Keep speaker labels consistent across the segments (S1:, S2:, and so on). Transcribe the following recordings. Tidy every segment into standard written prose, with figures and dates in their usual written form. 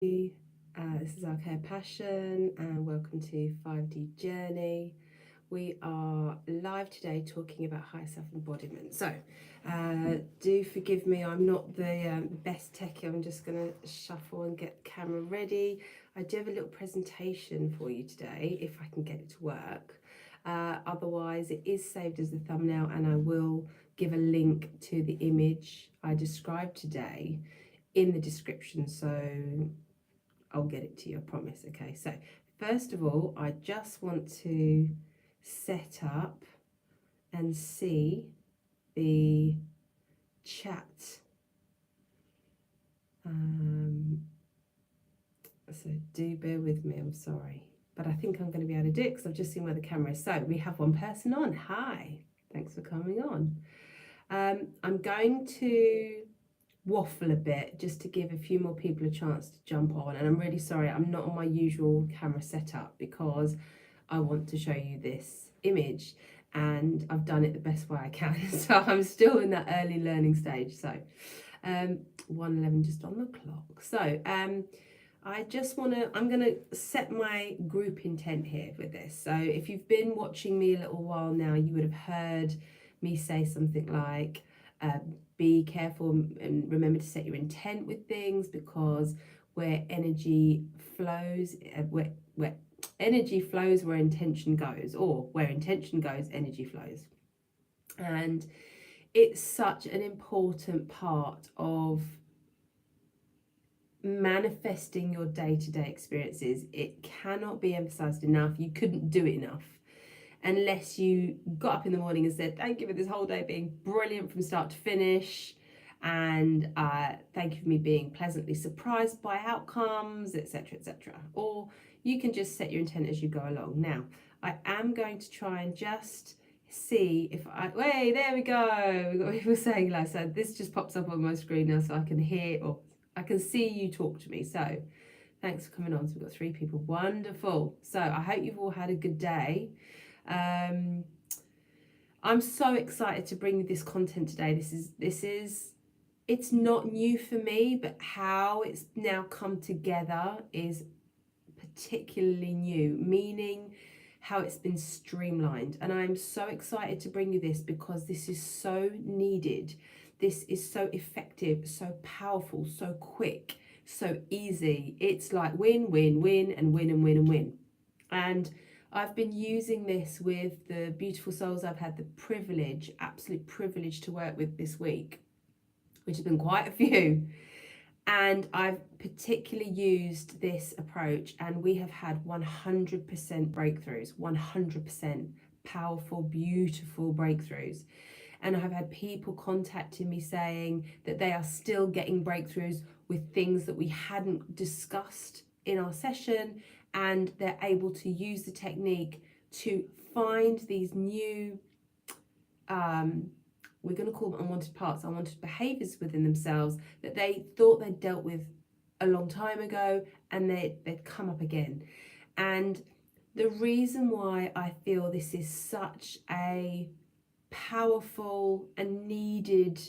S1: This is our Care Passion, and welcome to 5D Journey. We are live today talking about higher self embodiment. So, do forgive me, I'm not the best techie. I'm just going to shuffle and get the camera ready. I do have a little presentation for you today, if I can get it to work. Otherwise, it is saved as the thumbnail, and I will give a link to the image I described today in the description. So I'll get it to you, I promise. Okay, so first of all, I just want to set up and see the chat. So do bear with me, I'm sorry. But I think I'm going to be able to do it because I've just seen where the camera is. So we have one person on. Hi, thanks for coming on. I'm going to waffle a bit just to give a few more people a chance to jump on, and I'm really sorry I'm not on my usual camera setup because I want to show you this image and I've done it the best way I can. So I'm still in that early learning stage. So 1:11 just on the clock. So I just want to, I'm going to set my group intent here with this. So if you've been watching me a little while now, you would have heard me say something like, be careful and remember to set your intent with things, because where energy flows, where energy flows, where intention goes, or where intention goes, energy flows. And it's such an important part of manifesting your day-to-day experiences. It cannot be emphasized enough. You couldn't do it enough unless you got up in the morning and said, thank you for this whole day being brilliant from start to finish, and thank you for me being pleasantly surprised by outcomes, etc., etc. Or you can just set your intent as you go along. Now, I am going to try and just see if wait, there we go. We've got people saying hello. So this just pops up on my screen now, so I can hear, or I can see you talk to me. So thanks for coming on. So we've got 3 people. Wonderful. So I hope you've all had a good day. I'm so excited to bring you this content today. This is it's not new for me, but how it's now come together is particularly new, meaning how it's been streamlined. And I'm so excited to bring you this because this is so needed. This is so effective, so powerful, so quick, so easy. It's like win, win, win, and win, and win, and win. And I've been using this with the beautiful souls I've had the privilege, absolute privilege, to work with this week, which has been quite a few. And I've particularly used this approach, and we have had 100% breakthroughs, 100% powerful, beautiful breakthroughs. And I've had people contacting me saying that they are still getting breakthroughs with things that we hadn't discussed in our session, and they're able to use the technique to find these new we're going to call them unwanted parts, unwanted behaviors within themselves that they thought they'd dealt with a long time ago, and they'd come up again. And the reason why I feel this is such a powerful and needed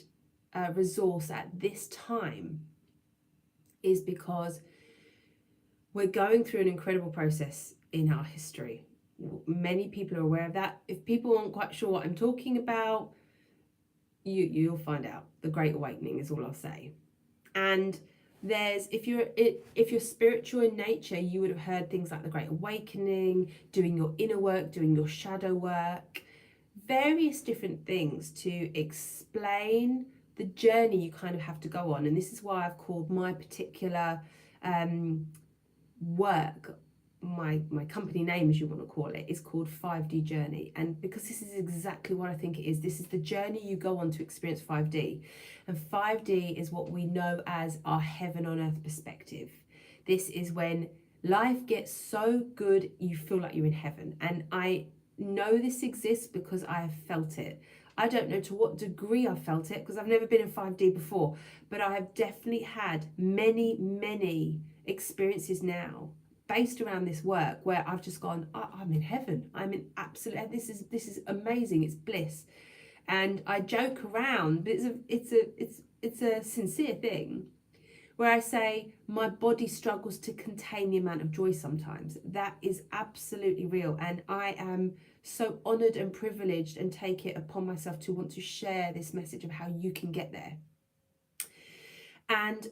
S1: resource at this time is because we're going through an incredible process in our history. Many people are aware of that. If people aren't quite sure what I'm talking about, you'll find out. The Great Awakening is all I'll say. And there's, if you're spiritual in nature, you would have heard things like the Great Awakening, doing your inner work, doing your shadow work, various different things to explain the journey you kind of have to go on. And this is why I've called my particular work, my company name, as you want to call it, is called 5D Journey. And because this is exactly what I think it is, this is the journey you go on to experience 5D. And 5D is what we know as our heaven on earth perspective. This is when life gets so good you feel like you're in heaven. And I know this exists because I have felt it. I don't know to what degree I felt it because I've never been in 5D before, but I have definitely had many experiences now based around this work where I've just gone, I'm in heaven. I'm in absolute, this is amazing. It's bliss. And I joke around, but it's a sincere thing where I say my body struggles to contain the amount of joy sometimes. That is absolutely real. And I am so honored and privileged and take it upon myself to want to share this message of how you can get there. And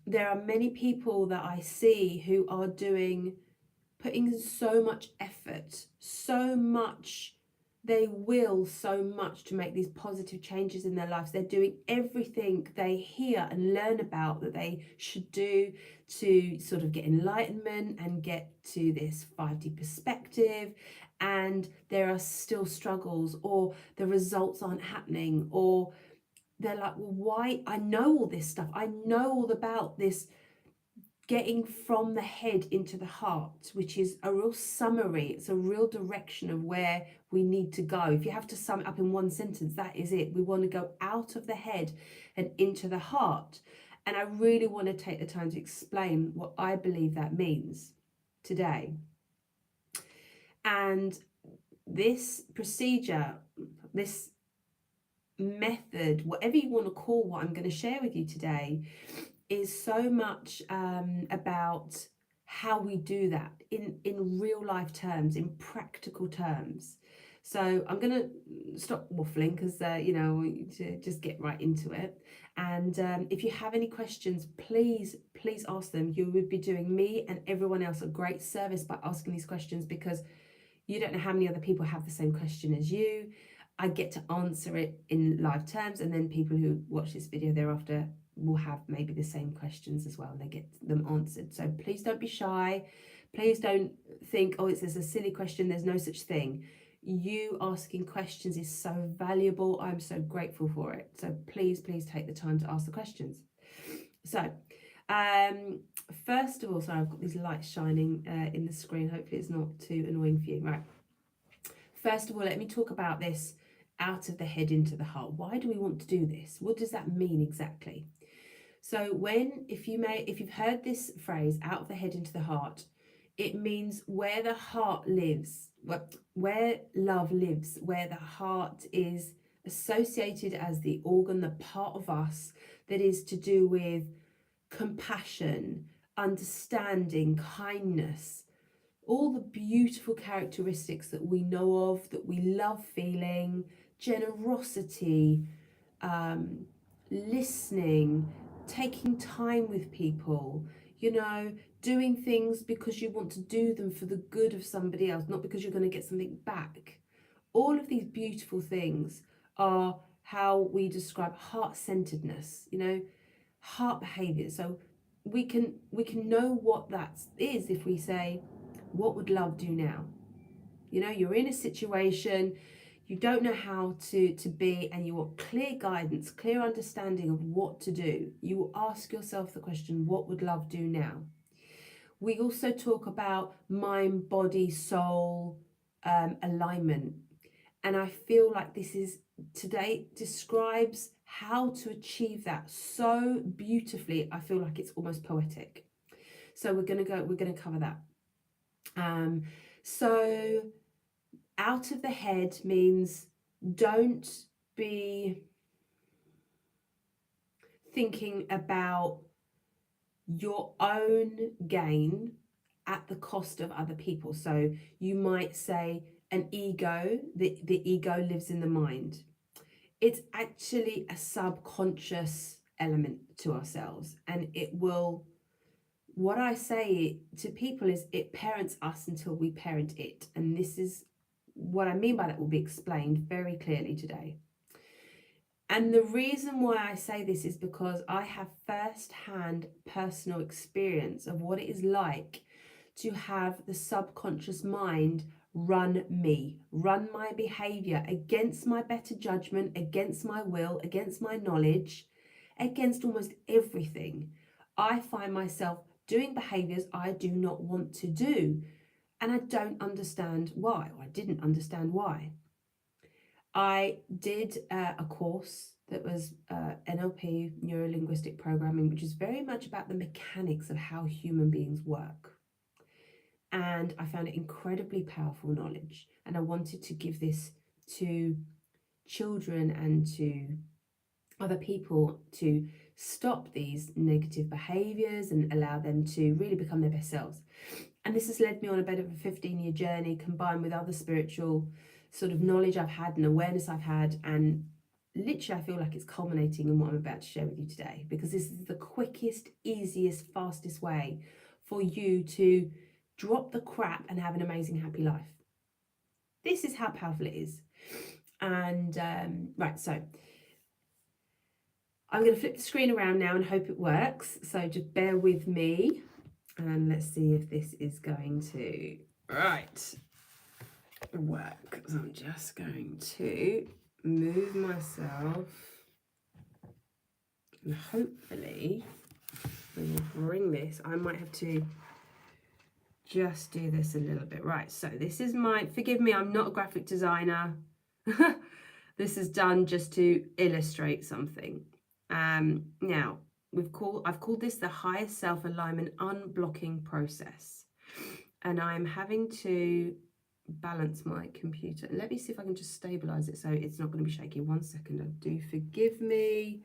S1: there are many people that I see who are putting so much effort, so much, they will so much to make these positive changes in their lives. They're doing everything they hear and learn about that they should do to sort of get enlightenment and get to this 5D perspective. And there are still struggles, or the results aren't happening, or they're like, well, why? I know all this stuff. I know all about this getting from the head into the heart, which is a real summary. It's a real direction of where we need to go. If you have to sum it up in one sentence, that is it. We want to go out of the head and into the heart. And I really want to take the time to explain what I believe that means today. And this procedure, this method, whatever you want to call what I'm going to share with you today, is so much about how we do that in real life terms, in practical terms. So I'm going to stop waffling because, I want you to just get right into it. And if you have any questions, please ask them. You would be doing me and everyone else a great service by asking these questions, because you don't know how many other people have the same question as you. I get to answer it in live terms, and then people who watch this video thereafter will have maybe the same questions as well, and they get them answered. So please don't be shy. Please don't think, oh, it's a silly question. There's no such thing. You asking questions is so valuable. I'm so grateful for it. So please take the time to ask the questions. So first of all, sorry, I've got these lights shining in the screen. Hopefully it's not too annoying for you. Right. First of all, let me talk about this out of the head into the heart. Why do we want to do this? What does that mean exactly? So if you've heard this phrase, out of the head into the heart, it means where the heart lives, where love lives, where the heart is associated as the organ, the part of us that is to do with compassion, understanding, kindness, all the beautiful characteristics that we know of, that we love feeling, generosity, listening, taking time with people, doing things because you want to do them for the good of somebody else, not because you're going to get something back. All of these beautiful things are how we describe heart-centeredness, heart behavior. So we can know what that is if we say, what would love do now? You're in a situation, you don't know how to be, and you want clear guidance, clear understanding of what to do. You will ask yourself the question, what would love do now? We also talk about mind, body, soul alignment. And I feel like this is today describes how to achieve that so beautifully. I feel like it's almost poetic. So we're going to cover that. So out of the head means don't be thinking about your own gain at the cost of other people. So you might say an ego, the ego lives in the mind. It's actually a subconscious element to ourselves, and what I say to people is it parents us until we parent it. And this is what I mean by that will be explained very clearly today. And the reason why I say this is because I have first-hand personal experience of what it is like to have the subconscious mind run me, run my behavior against my better judgment, against my will, against my knowledge, against almost everything. I find myself doing behaviors I do not want to do, and I don't understand why, or I didn't understand why. I did a course that was NLP, Neuro-Linguistic Programming, which is very much about the mechanics of how human beings work. And I found it incredibly powerful knowledge. And I wanted to give this to children and to other people to stop these negative behaviors and allow them to really become their best selves. And this has led me on a bit of a 15-year journey, combined with other spiritual sort of knowledge I've had and awareness I've had. And literally, I feel like it's culminating in what I'm about to share with you today, because this is the quickest, easiest, fastest way for you to drop the crap and have an amazing, happy life. This is how powerful it is. And right, so I'm going to flip the screen around now and hope it works. So just bear with me and let's see if this is going to work. So I'm just going to move myself and hopefully we will bring this. I might have to just do this a little bit. Right, so this is my, forgive me, I'm not a graphic designer. This is done just to illustrate something. Now, I've called this the Higherself alignment unblocking process. And I'm having to balance my computer. Let me see if I can just stabilize it so it's not going to be shaky. 1 second, do forgive me.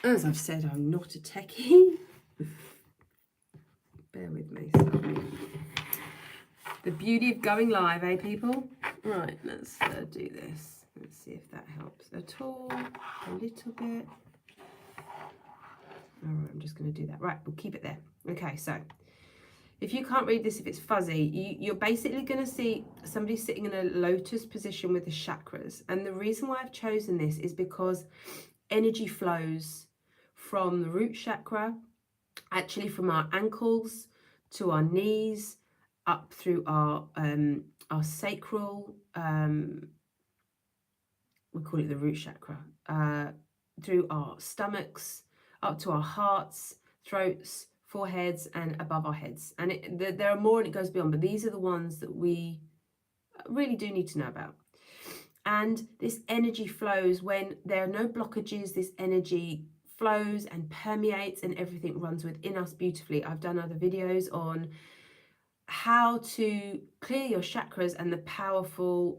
S1: As I've said, I'm not a techie. Bear with me. Sorry. The beauty of going live, eh, people? Right, let's do this. Let's see if that helps at all. A little bit. All right, I'm just going to do that. Right, we'll keep it there. Okay, so if you can't read this, if it's fuzzy, you're basically going to see somebody sitting in a lotus position with the chakras. And the reason why I've chosen this is because energy flows from the root chakra, actually from our ankles to our knees, up through our sacral, we call it the root chakra, through our stomachs, up to our hearts, throats, foreheads, and above our heads. And there are more and it goes beyond, but these are the ones that we really do need to know about. And this energy flows when there are no blockages. This energy flows and permeates and everything runs within us beautifully. I've done other videos on how to clear your chakras and the powerful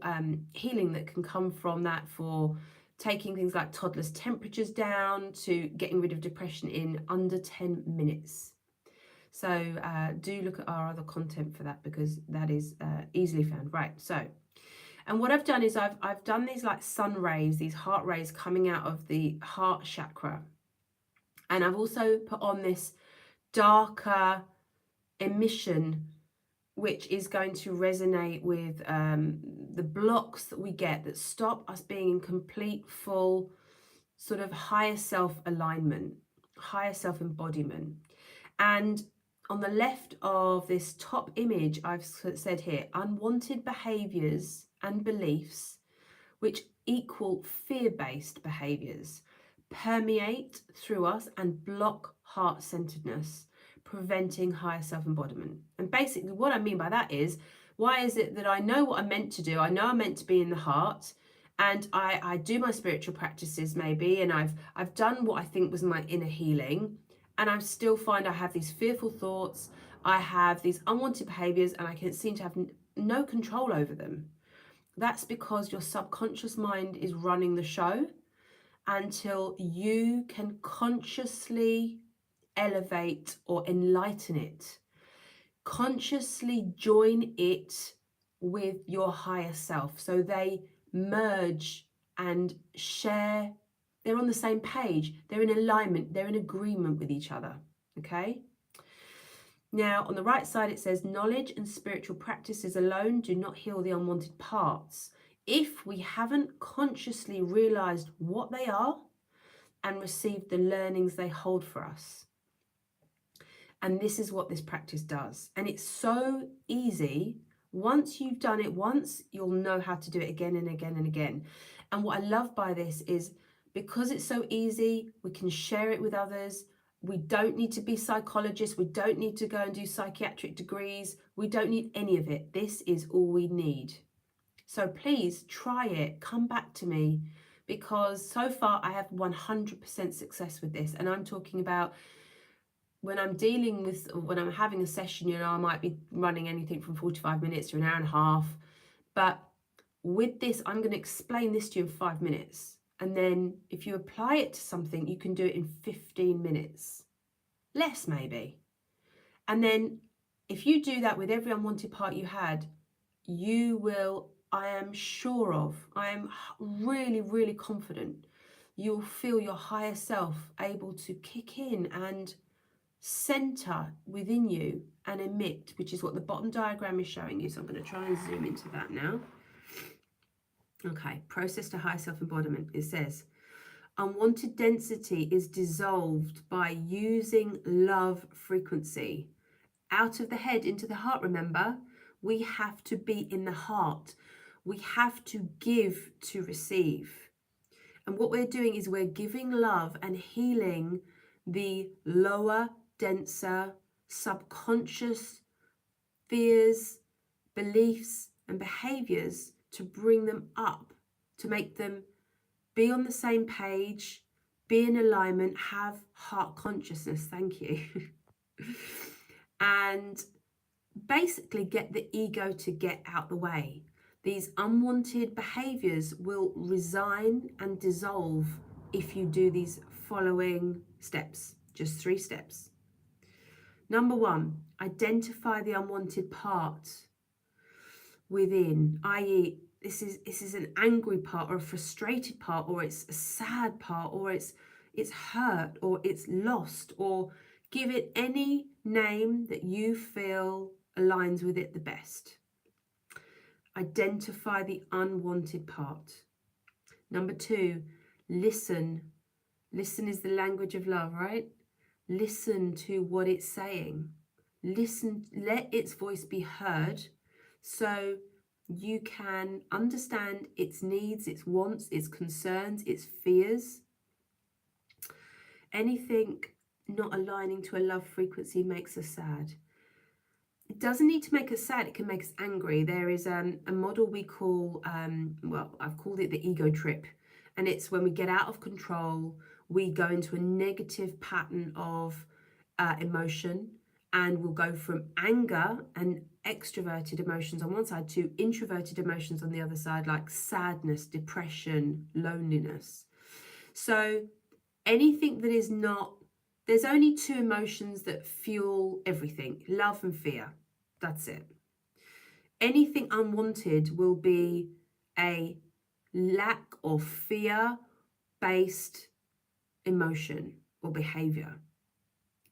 S1: healing that can come from that, for taking things like toddlers' temperatures down to getting rid of depression in under 10 minutes. So do look at our other content for that, because that is easily found. Right, so, and what I've done is I've done these like sun rays, these heart rays coming out of the heart chakra. And I've also put on this darker emission, which is going to resonate with the blocks that we get that stop us being in complete, full, sort of higher self alignment, higher self embodiment. And on the left of this top image, I've said here, unwanted behaviors and beliefs, which equal fear-based behaviors, permeate through us and block heart-centeredness, preventing higher self-embodiment. And basically what I mean by that is, why is it that I know what I'm meant to do? I know I'm meant to be in the heart, and I do my spiritual practices maybe, and I've done what I think was my inner healing, and I still find I have these fearful thoughts, I have these unwanted behaviors, and I can seem to have no control over them. That's because your subconscious mind is running the show until you can consciously elevate or enlighten it. Consciously join it with your higher self. So they merge and share. They're on the same page. They're in alignment. They're in agreement with each other. Okay? Now, on the right side, it says, knowledge and spiritual practices alone do not heal the unwanted parts if we haven't consciously realized what they are and received the learnings they hold for us. And this is what this practice does. And it's so easy. Once you've done it once, you'll know how to do it again and again and again. And what I love by this is, because it's so easy, we can share it with others. We don't need to be psychologists. We don't need to go and do psychiatric degrees. We don't need any of it. This is all we need. So please try it. Come back to me, because so far I have 100% success with this. And I'm talking about when I'm dealing with, when I'm having a session, I might be running anything from 45 minutes to an hour and a half. But with this, I'm going to explain this to you in 5 minutes. And then if you apply it to something, you can do it in 15 minutes, less maybe. And then if you do that with every unwanted part you had, you will, I am sure of, I am really, really confident, you'll feel your higher self able to kick in and center within you and emit, which is what the bottom diagram is showing you. So I'm going to try and zoom into that now. Okay, process to higher self embodiment. It says, unwanted density is dissolved by using love frequency. Out of the head into the heart, remember? We have to be in the heart. We have to give to receive. And what we're doing is we're giving love and healing the lower, denser, subconscious fears, beliefs, and behaviors to bring them up, to make them be on the same page, be in alignment, have heart consciousness. Thank you. And basically get the ego to get out the way. These unwanted behaviors will resign and dissolve if you do these following steps, just 3 steps. Number 1, identify the unwanted part within, i.e., this is an angry part or a frustrated part, or it's a sad part, or it's hurt, or it's lost, or give it any name that you feel aligns with it the best. Identify the unwanted part. Number 2, listen. Listen is the language of love, right? Listen to what it's saying. Listen, let its voice be heard so you can understand its needs, its wants, its concerns, its fears. Anything not aligning to a love frequency makes us sad. It doesn't need to make us sad, it can make us angry. There is a model we call, well, I've called it the ego trip. And it's when we get out of control, we go into a negative pattern of emotion, and we'll go from anger and extroverted emotions on one side to introverted emotions on the other side, like sadness, depression, loneliness. So anything that is not, there's only 2 emotions that fuel everything, love and fear. That's it. Anything unwanted will be a lack of fear-based emotion or behavior.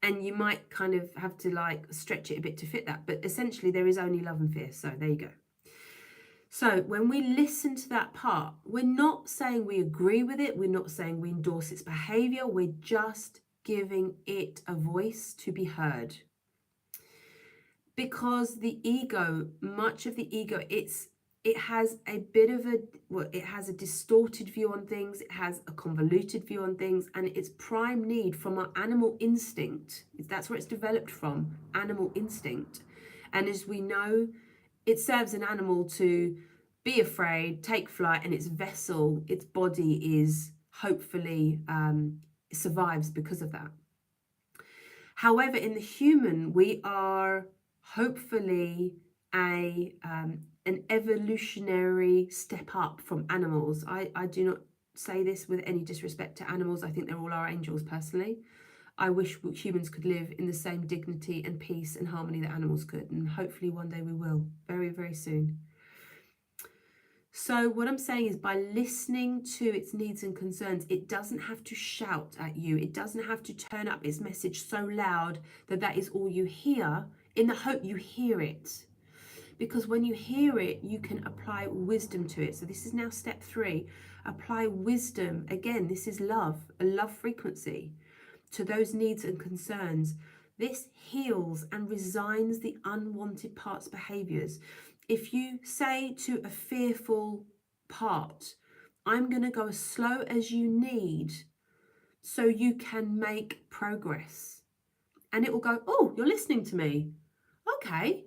S1: And you might kind of have to like stretch it a bit to fit that. But essentially there is only love and fear. So there you go. So when we listen to that part, we're not saying we agree with it. We're not saying we endorse its behavior. We're just giving it a voice to be heard. Because the ego, much of the ego, it has a bit of a, well, it has a distorted view on things. It has a convoluted view on things, and its prime need from our animal instinct, that's where it's developed from, animal instinct. And as we know, it serves an animal to be afraid, take flight, and its vessel, its body is hopefully survives because of that. However, in the human, we are hopefully an evolutionary step up from animals. I do not say this with any disrespect to animals. I think they're all our angels personally. I wish humans could live in the same dignity and peace and harmony that animals could, and hopefully one day we will, very, very soon. So what I'm saying is, by listening to its needs and concerns, it doesn't have to shout at you. It doesn't have to turn up its message so loud that that is all you hear, in the hope you hear it. Because when you hear it, you can apply wisdom to it. So this is now step 3. Apply wisdom. Again, this is love, a love frequency, to those needs and concerns. This heals and resigns the unwanted parts' behaviors. If you say to a fearful part, I'm going to go as slow as you need so you can make progress, and it will go, oh, you're listening to me. Okay,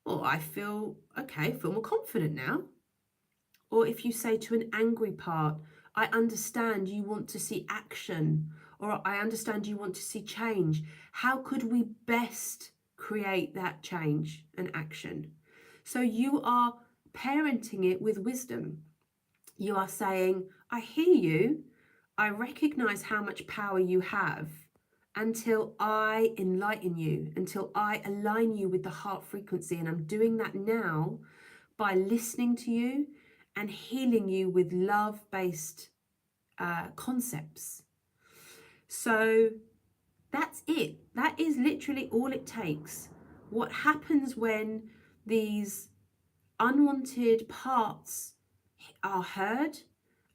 S1: well, I feel more confident now. Or if you say to an angry part, I understand you want to see action, or I understand you want to see change. How could we best create that change and action? So you are parenting it with wisdom. You are saying, I hear you. I recognize how much power you have until I enlighten you, until I align you with the heart frequency. And I'm doing that now by listening to you and healing you with love-based concepts. So that's it. That is literally all it takes. What happens when these unwanted parts are heard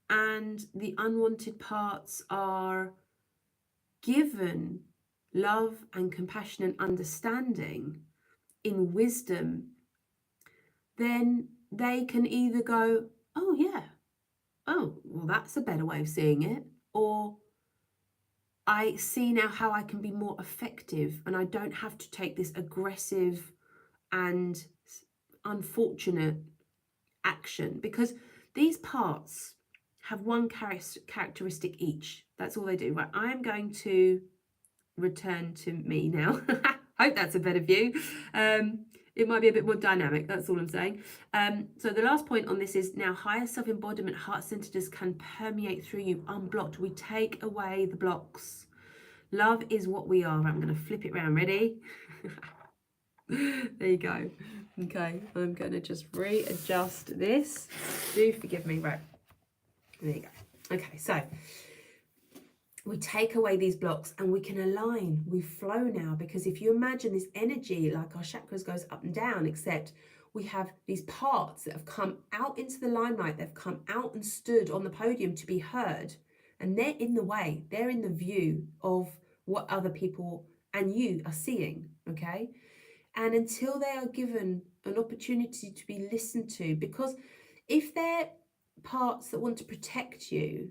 S1: and the unwanted parts are given love and compassion and understanding in wisdom, then they can either go, oh yeah, oh, well, that's a better way of seeing it, or I see now how I can be more effective and I don't have to take this aggressive and unfortunate action, because these parts have one characteristic each. That's all they do. Right, I'm going to return to me now. Hope that's a better view. It might be a bit more dynamic, that's all I'm saying. So the last point on this is now higher self-embodiment, heart-centeredness can permeate through you unblocked. We take away the blocks. Love is what we are. I'm going to flip it around. Ready? There you go. Okay, I'm going to just readjust this. Do forgive me. Right. There you go. Okay, so we take away these blocks and we can align. We flow now, because if you imagine this energy, like our chakras goes up and down, except we have these parts that have come out into the limelight. They've come out and stood on the podium to be heard. And they're in the way. They're in the view of what other people and you are seeing, okay? And until they are given an opportunity to be listened to, because if they're parts that want to protect you,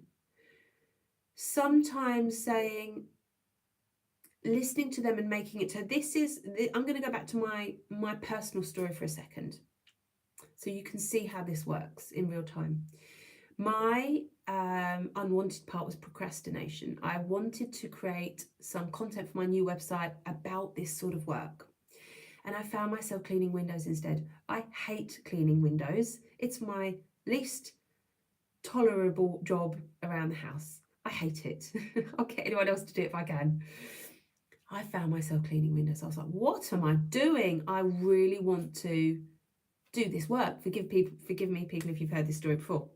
S1: sometimes listening to them and making it, so this is, I'm going to go back to my personal story for a second, so you can see how this works in real time. My unwanted part was procrastination. I wanted to create some content for my new website about this sort of work. And I found myself cleaning windows instead. I hate cleaning windows. It's my least tolerable job around the house. I hate it. I'll get anyone else to do it if I can. I found myself cleaning windows. I was like, what am I doing? I really want to do this work. Forgive me, people, if you've heard this story before.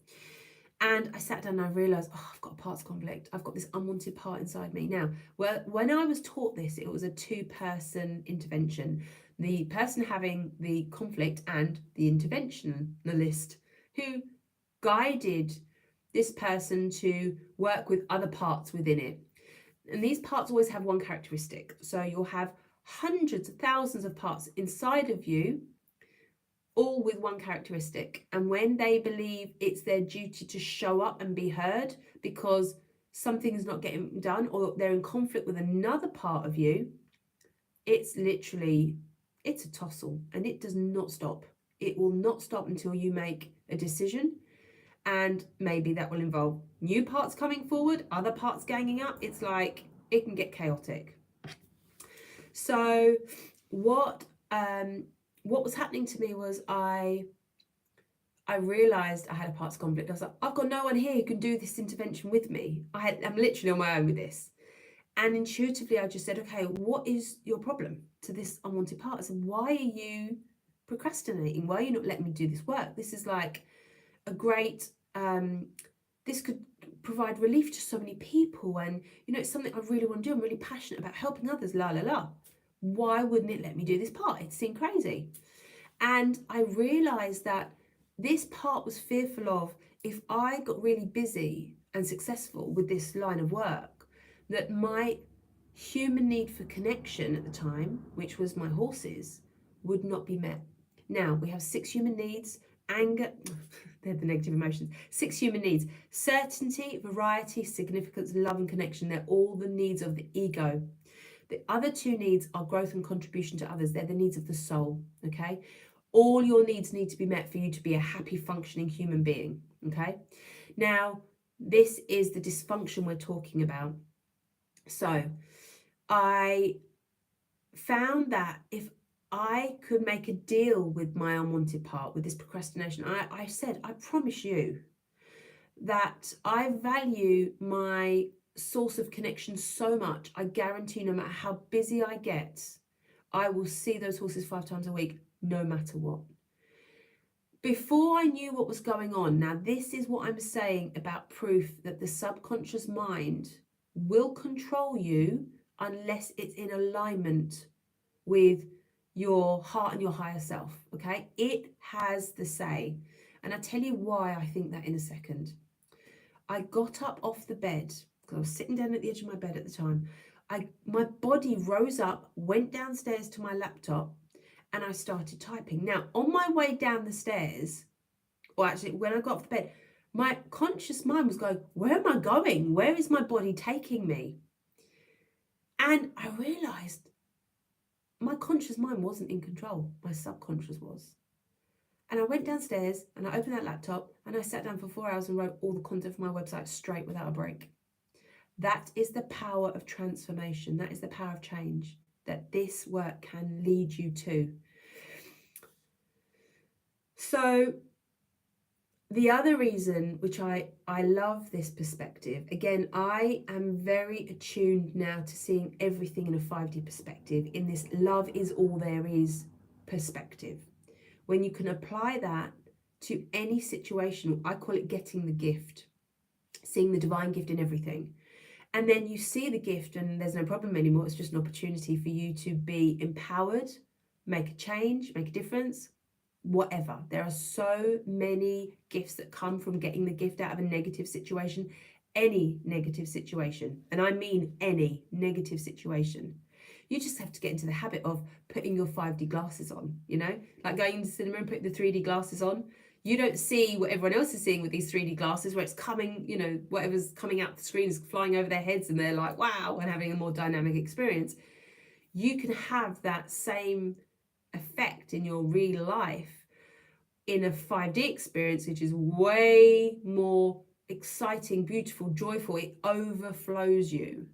S1: And I sat down and I realised, I've got a parts conflict. I've got this unwanted part inside me. Now, when I was taught this, it was a two-person intervention. The person having the conflict and the interventionalist who guided this person to work with other parts within it. And these parts always have one characteristic. So you'll have hundreds of thousands of parts inside of you, all with one characteristic. And when they believe it's their duty to show up and be heard because something is not getting done, or they're in conflict with another part of you, it's a tussle, and it does not stop. It will not stop until you make a decision. And maybe that will involve new parts coming forward, other parts ganging up. It's like, it can get chaotic. So what was happening to me was I realised I had a parts conflict. I was like, I've got no one here who can do this intervention with me. I'm literally on my own with this. And intuitively, I just said, okay, what is your problem to this unwanted part? I said, why are you procrastinating? Why are you not letting me do this work? This is like a great, this could provide relief to so many people. And, it's something I really want to do. I'm really passionate about helping others, la, la, la. Why wouldn't it let me do this part? It seemed crazy. And I realised that this part was fearful of, if I got really busy and successful with this line of work, that my human need for connection at the time, which was my horses, would not be met. Now, we have 6 human needs. Anger, they're the negative emotions. 6 human needs: certainty, variety, significance, love and connection. They're all the needs of the ego. The other 2 needs are growth and contribution to others. They're the needs of the soul, okay? All your needs need to be met for you to be a happy, functioning human being, okay? Now, this is the dysfunction we're talking about. So, I found that if I could make a deal with my unwanted part, with this procrastination, I said, I promise you, that I value my source of connection so much. I guarantee no matter how busy I get, I will see those horses 5 times a week, no matter what. Before I knew what was going on, now this is what I'm saying about proof that the subconscious mind will control you unless it's in alignment with your heart and your higher self, okay? It has the say. And I'll tell you why I think that in a second. I got up off the bed, because I was sitting down at the edge of my bed at the time. My body rose up, went downstairs to my laptop, and I started typing. Now, on my way down the stairs, or actually when I got off the bed, my conscious mind was going, where am I going? Where is my body taking me? And I realized my conscious mind wasn't in control. My subconscious was. And I went downstairs and I opened that laptop and I sat down for 4 hours and wrote all the content for my website straight without a break. That is the power of transformation. That is the power of change that this work can lead you to. So the other reason, which I love this perspective, again, I am very attuned now to seeing everything in a 5D perspective, in this love is all there is perspective. When you can apply that to any situation, I call it getting the gift, seeing the divine gift in everything. And then you see the gift and there's no problem anymore. It's just an opportunity for you to be empowered, make a change, make a difference, whatever. There are so many gifts that come from getting the gift out of a negative situation, any negative situation. And I mean any negative situation. You just have to get into the habit of putting your 5D glasses on, you know, like going into the cinema and putting the 3D glasses on. You don't see what everyone else is seeing with these 3D glasses, where it's coming, you know, whatever's coming out the screen is flying over their heads and they're like, wow, and having a more dynamic experience. You can have that same effect in your real life in a 5D experience, which is way more exciting, beautiful, joyful. It overflows you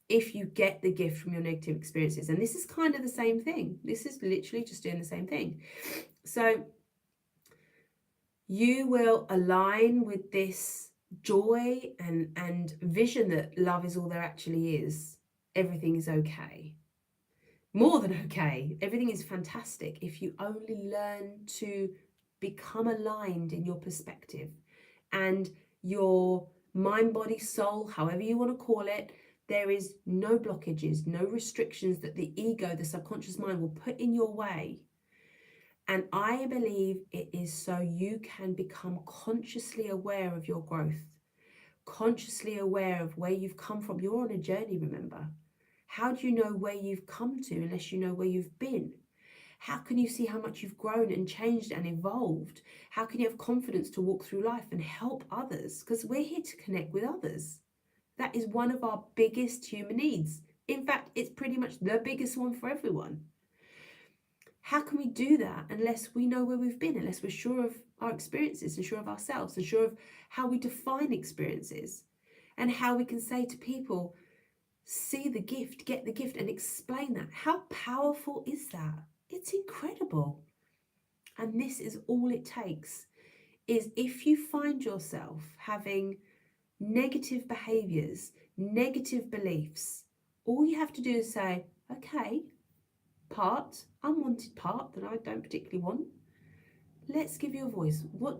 S1: if you get the gift from your negative experiences. And this is kind of the same thing. This is literally just doing the same thing. So you will align with this joy and vision that love is all there actually is. Everything is okay. More than okay. Everything is fantastic if you only learn to become aligned in your perspective and your mind, body, soul, however you want to call it. There is no blockages, no restrictions that the ego, the subconscious mind, will put in your way. And I believe it is so you can become consciously aware of your growth, consciously aware of where you've come from. You're on a journey, remember. How do you know where you've come to unless you know where you've been? How can you see how much you've grown and changed and evolved? How can you have confidence to walk through life and help others? Because we're here to connect with others. That is one of our biggest human needs. In fact, it's pretty much the biggest one for everyone. How can we do that unless we know where we've been, unless we're sure of our experiences and sure of ourselves and sure of how we define experiences and how we can say to people, see the gift, get the gift, and explain that. How powerful is that? It's incredible. And this is all it takes, is if you find yourself having negative behaviors, negative beliefs, all you have to do is say, okay, unwanted part that I don't particularly want. Let's give you a voice. What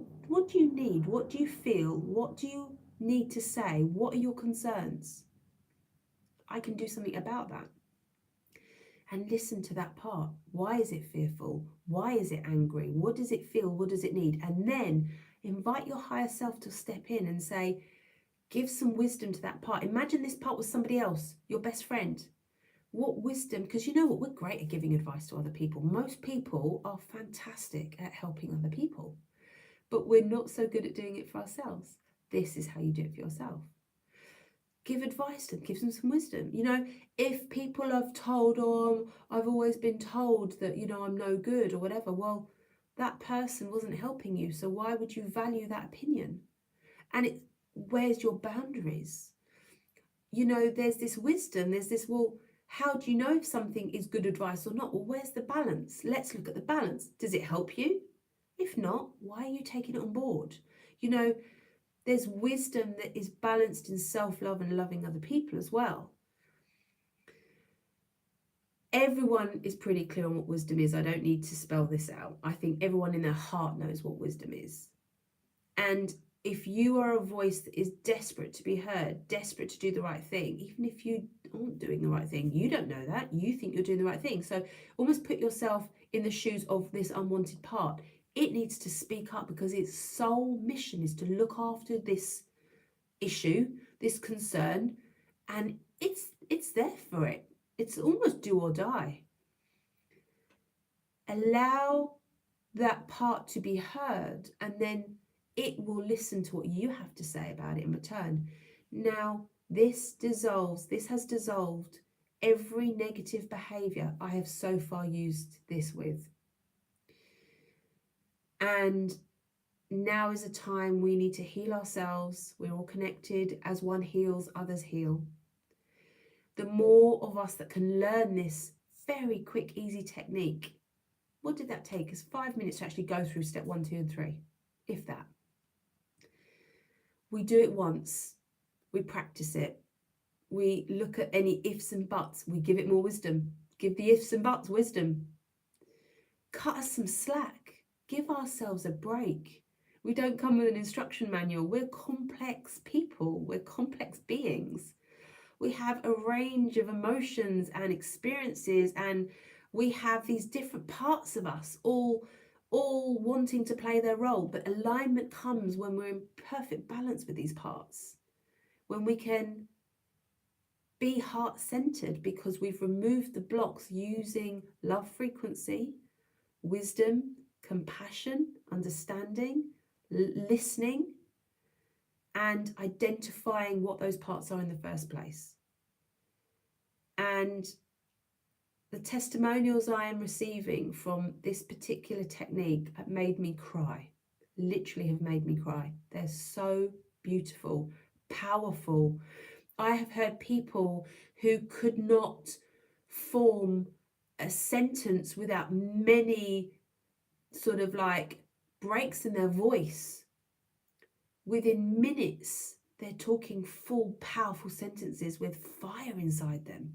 S1: do you need? What do you feel? What do you need to say? What are your concerns? I can do something about that. And listen to that part. Why is it fearful? Why is it angry? What does it feel? What does it need? And then invite your higher self to step in and say, give some wisdom to that part. Imagine this part was somebody else, your best friend. What wisdom, because you know what, we're great at giving advice to other people. Most people are fantastic at helping other people, but we're not so good at doing it for ourselves. This is how you do it for yourself. Give advice to them, give them some wisdom. You know, if people have told, oh, I've always been told that, you know, I'm no good or whatever, well, that person wasn't helping you, so why would you value that opinion? And where's your boundaries? You know, there's this wisdom, there's this, well, how do you know if something is good advice or not? Well, where's the balance? Let's look at the balance. Does it help you? If not, why are you taking it on board? You know, There's wisdom that is balanced in self-love and loving other people as well. Everyone is pretty clear on what wisdom is. I don't need to spell this out. I think everyone in their heart knows what wisdom is. And if you are a voice that is desperate to be heard, desperate to do the right thing, even if you aren't doing the right thing, you don't know that. You think you're doing the right thing. So almost put yourself in the shoes of this unwanted part. It needs to speak up because its sole mission is to look after this issue, this concern, and it's there for it. It's almost do or die. Allow that part to be heard, and then it will listen to what you have to say about it in return. Now, this has dissolved every negative behavior I have so far used this with. And now is a time we need to heal ourselves. We're all connected. As one heals, others heal. The more of us that can learn this very quick, easy technique. What did that take us? 5 minutes to actually go through step 1, 2, and 3, if that. We do it once, we practice it. We look at any ifs and buts, we give it more wisdom. Give the ifs and buts wisdom. Cut us some slack. Give ourselves a break. We don't come with an instruction manual. We're complex people. We're complex beings. We have a range of emotions and experiences, and we have these different parts of us all wanting to play their role. But alignment comes when we're in perfect balance with these parts, when we can be heart-centered because we've removed the blocks using love frequency, wisdom, compassion, understanding, listening, and identifying what those parts are in the first place. And the testimonials I am receiving from this particular technique have made me cry, literally have made me cry. They're so beautiful, powerful. I have heard people who could not form a sentence without many sort of like breaks in their voice. Within minutes, they're talking full, powerful sentences with fire inside them.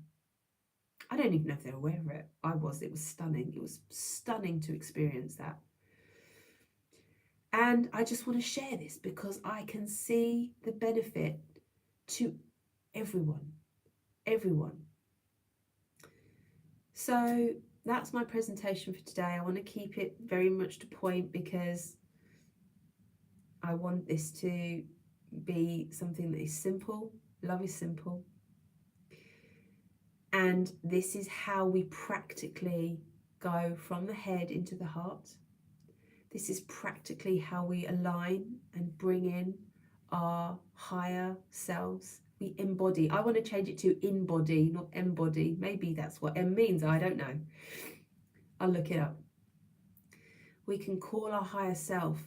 S1: I don't even know if they're aware of it. I was. It was stunning. It was stunning to experience that. And I just want to share this because I can see the benefit to everyone. Everyone. So that's my presentation for today. I want to keep it very much to point because I want this to be something that is simple. Love is simple. And this is how we practically go from the head into the heart. This is practically how we align and bring in our higher selves. We embody. I want to change it to embody, not embody. Maybe that's what M means. I don't know. I'll look it up. We can call our higher self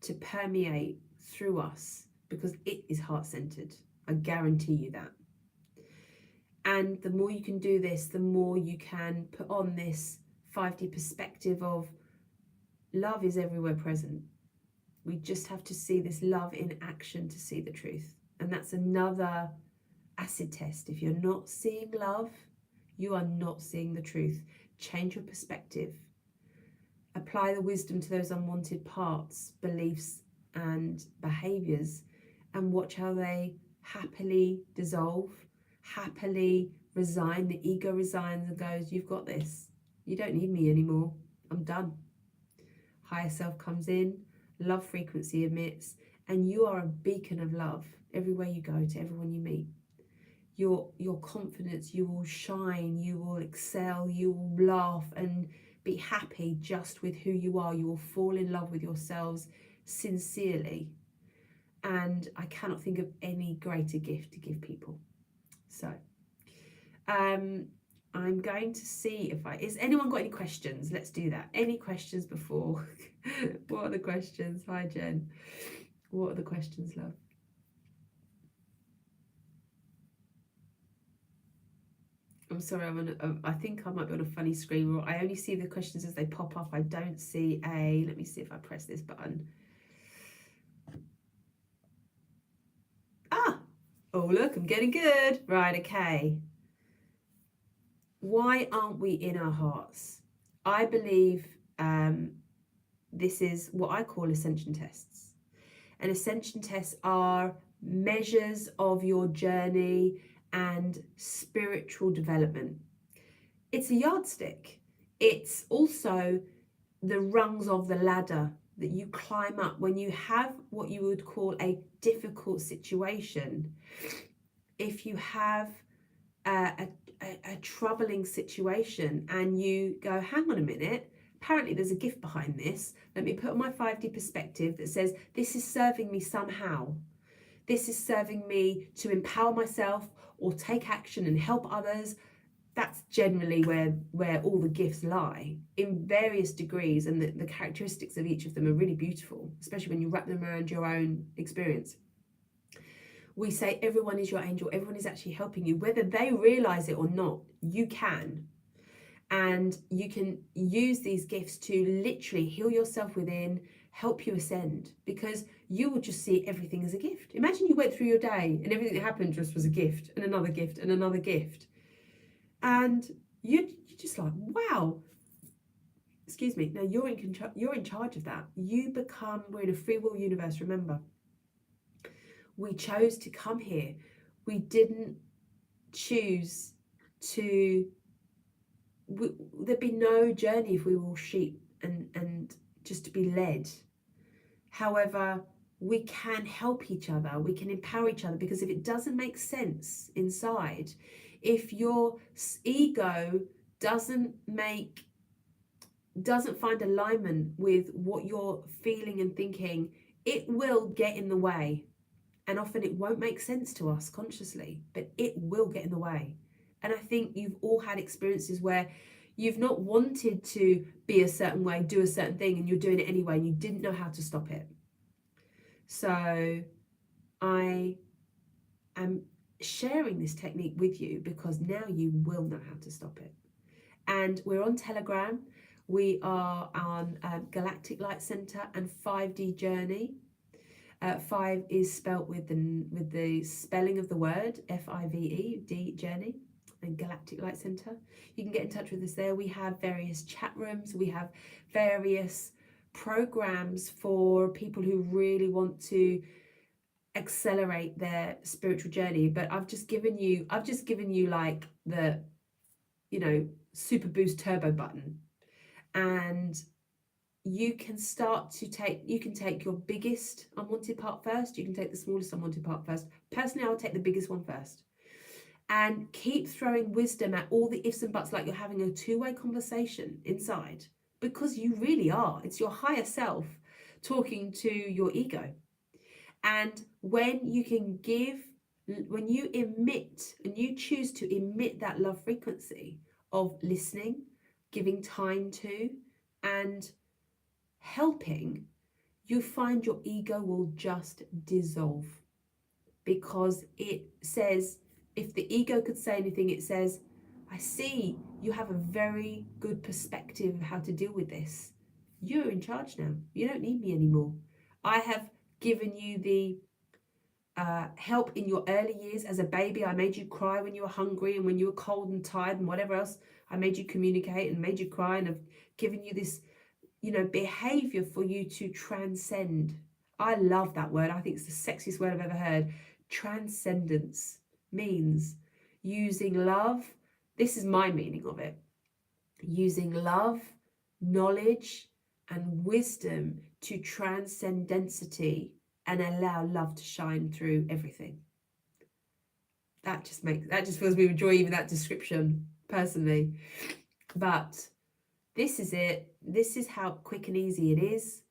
S1: to permeate through us because it is heart-centered. I guarantee you that. And the more you can do this, the more you can put on this 5D perspective of love is everywhere present. We just have to see this love in action to see the truth. And that's another acid test. If you're not seeing love, you are not seeing the truth. Change your perspective. Apply the wisdom to those unwanted parts, beliefs and behaviors, and watch how they happily dissolve, happily resign. The ego resigns and goes, you've got this. You don't need me anymore. I'm done. Higher self comes in, love frequency emits, and you are a beacon of love everywhere you go, to everyone you meet. Your confidence, you will shine, you will excel, you will laugh and be happy just with who you are. You will fall in love with yourselves sincerely. And I cannot think of any greater gift to give people. So, I'm going to see if is anyone got any questions? Let's do that. Any questions before? What are the questions? Hi, Jen. What are the questions, love? I'm sorry, I think I might be on a funny screen. I only see the questions as they pop up. I don't see let me see if I press this button. Oh, look, I'm getting good. Right, okay. Why aren't we in our hearts? I believe this is what I call ascension tests. And ascension tests are measures of your journey and spiritual development. It's a yardstick. It's also the rungs of the ladder that you climb up when you have what you would call a difficult situation. If you have a troubling situation and you go, hang on a minute, apparently there's a gift behind this. Let me put on my 5D perspective that says this is serving me somehow. This is serving me to empower myself or take action and help others. That's generally where all the gifts lie in various degrees, and the characteristics of each of them are really beautiful, especially when you wrap them around your own experience. We say everyone is your angel, everyone is actually helping you, whether they realize it or not. You can. And you can use these gifts to literally heal yourself within, help you ascend, because you will just see everything as a gift. Imagine you went through your day and everything that happened just was a gift and another gift and another gift. And you're just like, wow, excuse me. Now you're in charge of that. We're in a free will universe, remember. We chose to come here. We didn't choose to, there'd be no journey if we were all sheep and just to be led. However, we can help each other, we can empower each other, because if it doesn't make sense inside, if your ego doesn't find alignment with what you're feeling and thinking, it will get in the way. And often it won't make sense to us consciously, but it will get in the way. And I think you've all had experiences where you've not wanted to be a certain way, do a certain thing, and you're doing it anyway, and you didn't know how to stop it. So I am sharing this technique with you because now you will know how to stop it. And we're on Telegram. We are on Galactic Light Center and 5D Journey. 5 is spelt with the spelling of the word, Five, D Journey, and Galactic Light Center. You can get in touch with us there. We have various chat rooms. We have various programs for people who really want to accelerate their spiritual journey. But I've just given you like the, super boost turbo button, and you can take your biggest unwanted part first. You can take the smallest unwanted part first. Personally, I'll take the biggest one first, and keep throwing wisdom at all the ifs and buts, like you're having a two-way conversation inside, because you really are. It's your higher self talking to your ego. And when you emit and you choose to emit that love frequency of listening, giving time to, and helping, you find your ego will just dissolve. Because it says, if the ego could say anything, it says, I see you have a very good perspective of how to deal with this. You're in charge now. You don't need me anymore. I have given you the help in your early years. As a baby, I made you cry when you were hungry and when you were cold and tired and whatever else. I made you communicate and made you cry, and I've given you this behavior for you to transcend. I love that word. I think it's the sexiest word I've ever heard. Transcendence means using love. This is my meaning of it. Using love, knowledge, and wisdom to transcend density and allow love to shine through everything. That just fills me with joy, even that description, personally. But this is it. This is how quick and easy it is.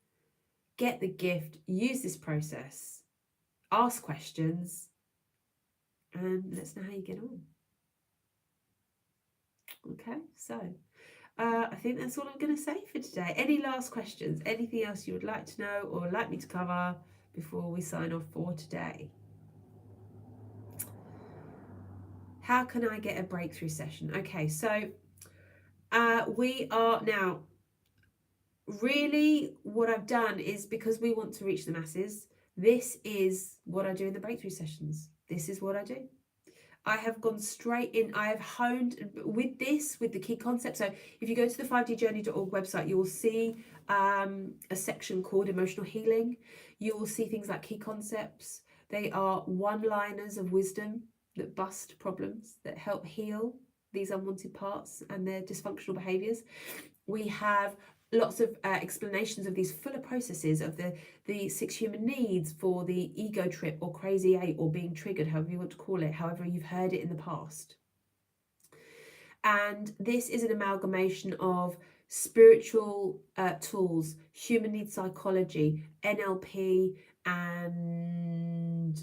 S1: Get the gift, use this process, ask questions, and let's know how you get on. Okay, so I think that's all I'm going to say for today. Any last questions? Anything else you would like to know or like me to cover before we sign off for today? How can I get a breakthrough session? Okay, so we are now, really what I've done is, because we want to reach the masses, this is what I do in the breakthrough sessions. this is what I do. I have gone straight in. I have honed with this, with the key concepts. So if you go to the 5djourney.org website, you will see a section called emotional healing. You will see things like key concepts. They are one-liners of wisdom that bust problems, that help heal these unwanted parts and their dysfunctional behaviors. We have lots of explanations of these fuller processes of the 6 human needs for the ego trip or crazy 8 or being triggered, however you want to call it, however you've heard it in the past. And this is an amalgamation of spiritual tools, human needs psychology, NLP, and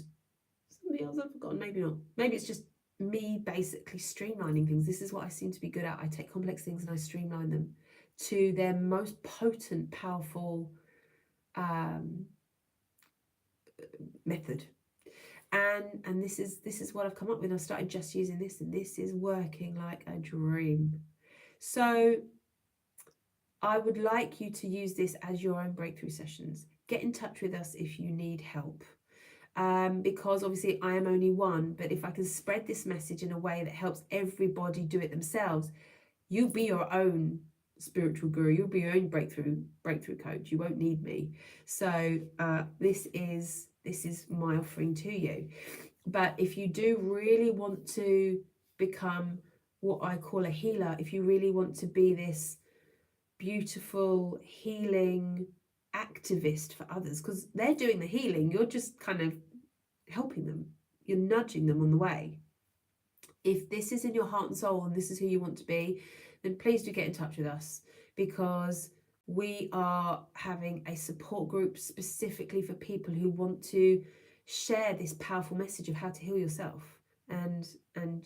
S1: something else I've forgotten, maybe not. Maybe it's just me basically streamlining things. This is what I seem to be good at. I take complex things and I streamline them to their most potent, powerful method. And this is what I've come up with. I started just using this, and this is working like a dream. So I would like you to use this as your own breakthrough sessions. Get in touch with us if you need help. Because obviously I am only one, but if I can spread this message in a way that helps everybody do it themselves, you'll be your own spiritual guru, you'll be your own breakthrough coach. You won't need me. So this is my offering to you. But if you do really want to become what I call a healer, if you really want to be this beautiful healing activist for others, because they're doing the healing, you're just kind of helping them, you're nudging them on the way. If this is in your heart and soul and this is who you want to be, then please do get in touch with us, because we are having a support group specifically for people who want to share this powerful message of how to heal yourself. And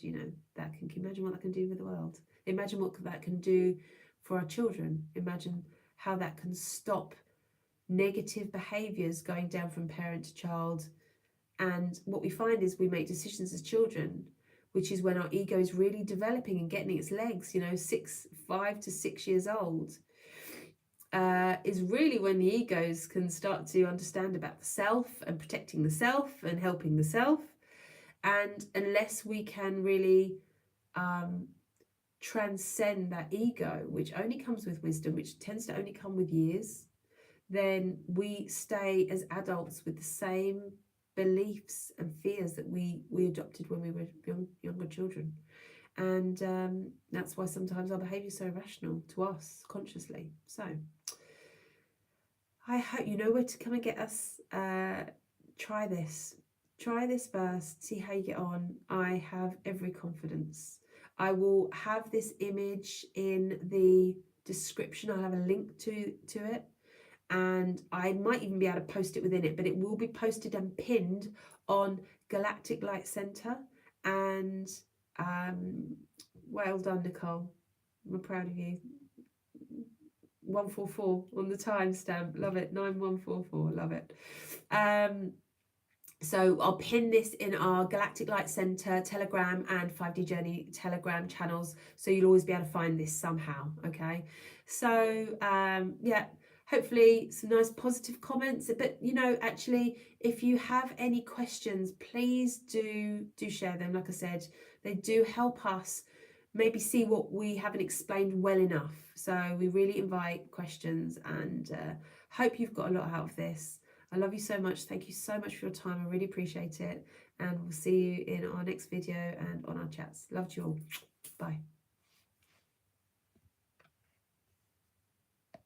S1: you know, that can you imagine what that can do with the world? Imagine what that can do for our children. Imagine how that can stop negative behaviors going down from parent to child. And what we find is we make decisions as children, which is when our ego is really developing and getting its legs, you know, 5 to 6 years old, is really when the egos can start to understand about the self and protecting the self and helping the self. And unless we can really transcend that ego, which only comes with wisdom, which tends to only come with years, then we stay as adults with the same beliefs and fears that we adopted when we were younger children. And that's why sometimes our behaviour is so irrational to us consciously. So I hope you know where to come and get us. Try this first, see how you get on. I have every confidence. I will have this image in the description. I'll have a link to it, and I might even be able to post it within it, but it will be posted and pinned on Galactic Light Center. And well done, Nicole. I'm proud of you. 144 on the timestamp. Love it. 9144. Love it. So I'll pin this in our Galactic Light Center Telegram and 5D Journey Telegram channels, so you'll always be able to find this somehow. Okay. So yeah, hopefully some nice positive comments. But you know, actually, if you have any questions, please do share them. Like I said, they do help us maybe see what we haven't explained well enough. So we really invite questions, and hope you've got a lot out of this. I love you so much. Thank you so much for your time. I really appreciate it. And we'll see you in our next video and on our chats. Love you all. Bye.